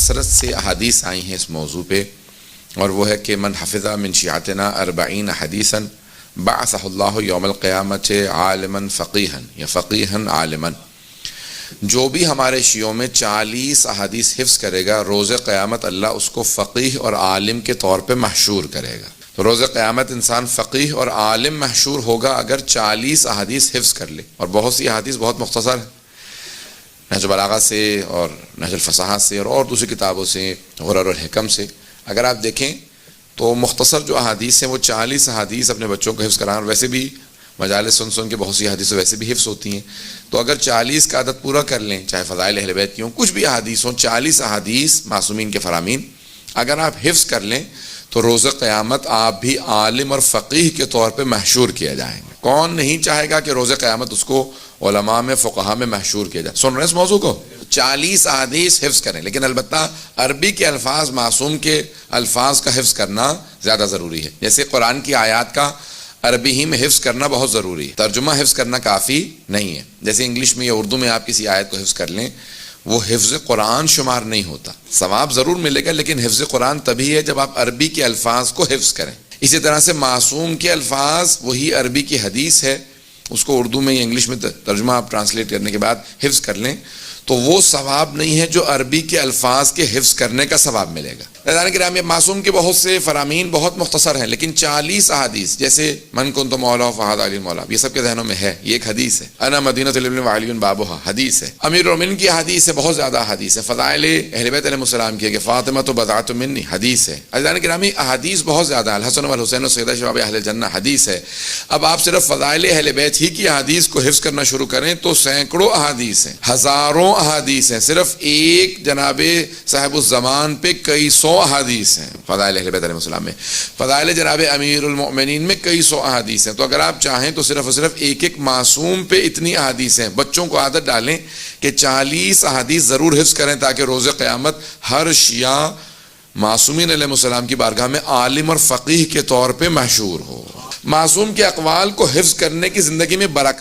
کثرت سے احادیث آئی ہیں اس موضوع پہ، اور وہ ہے کہ من حفظ من شیعتنا 40 حدیثا بعثہ اللہ یوم القیامت عالما فقیہا یا فقیہا عالما، جو بھی ہمارے شیعوں میں 40 احادیث حفظ کرے گا، روز قیامت اللہ اس کو فقیہ اور عالم کے طور پہ محشور کرے گا۔ تو روز قیامت انسان فقیہ اور عالم محشور ہوگا اگر 40 احادیث حفظ کر لے، اور بہت سی احادیث بہت مختصر ہیں، نہج البلاغہ سے اور نہج الفصاحہ سے اور دوسری کتابوں سے، غرر الحکم سے، اگر آپ دیکھیں تو مختصر جو احادیث ہیں وہ 40 احادیث اپنے بچوں کو حفظ کرائیں، اور ویسے بھی مجالس سن کے بہت سی احادیث ویسے بھی حفظ ہوتی ہیں، تو اگر 40 کا عدد پورا کر لیں، چاہے فضائل اہل بیت کی ہوں، کچھ بھی احادیث ہوں، 40 احادیث معصومین کے فرامین اگر آپ حفظ کر لیں تو روز قیامت آپ بھی عالم اور فقیہ کے طور پہ محشور کیا جائیں گے۔ کون نہیں چاہے گا کہ روز قیامت اس کو علماء میں، فقہاء میں محشور کیا جائے؟ سن رہے ہیں اس موضوع کو؟ 40 احادیث حفظ کریں، لیکن البتہ عربی کے الفاظ، معصوم کے الفاظ کا حفظ کرنا زیادہ ضروری ہے۔ جیسے قرآن کی آیات کا عربی ہی میں حفظ کرنا بہت ضروری ہے، ترجمہ حفظ کرنا کافی نہیں ہے۔ جیسے انگلش میں یا اردو میں آپ کسی آیت کو حفظ کر لیں، وہ حفظ قرآن شمار نہیں ہوتا، ثواب ضرور ملے گا، لیکن حفظ قرآن تبھی ہے جب آپ عربی کے الفاظ کو حفظ کریں۔ اسی طرح سے معصوم کے الفاظ وہی عربی کی حدیث ہے، اس کو اردو میں یا انگلش میں ترجمہ آپ ٹرانسلیٹ کرنے کے بعد حفظ کر لیں تو وہ ثواب نہیں ہے جو عربی کے الفاظ کے حفظ کرنے کا ثواب ملے گا۔ عزیزان گرامی، معصوم کے بہت سے فرامین بہت مختصر ہیں، لیکن 40 احادیث، جیسے من کنت مولا فہذا علی مولا، یہ سب کے ذہنوں میں ہے، یہ ایک حدیث ہے۔ انا مدینہ العلم وعلی بابھا، حدیث ہے۔ امیر المومنین کی حدیث ہے، بہت زیادہ حدیث ہے۔ فضائل اہل بیت علیہ السلام کی ہے کہ فاطمہ بضعۃ منی، حدیث ہے۔ عزیزان گرامی، احادیث بہت زیادہ ہیں، الحسن والحسین سیدہ شباب اہل الجنہ، حدیث ہے۔ اب آپ صرف فضائل اہل بیت ہی کی احادیث کو حفظ کرنا شروع کریں تو سینکڑوں احادیث ہیں، ہزاروں احادیث ہیں، صرف ایک جناب صاحب الزمان پہ کئی سو احادیث ہیں فضائل اہل بیت علیہ السلام میں، فضائل جناب امیر المؤمنین میں کئی سو احادیث ہیں۔ تو اگر آپ چاہیں تو صرف اور صرف ایک ایک معصوم پہ اتنی احادیث ہیں۔ بچوں کو عادت ڈالیں کہ 40 احادیث ضرور حفظ کریں تاکہ روز قیامت ہر شیعہ معصومین علیہ السلام کی بارگاہ میں عالم اور فقیہ کے طور پہ محشور ہو۔ معصوم کے اقوال کو حفظ کرنے کی زندگی میں برکت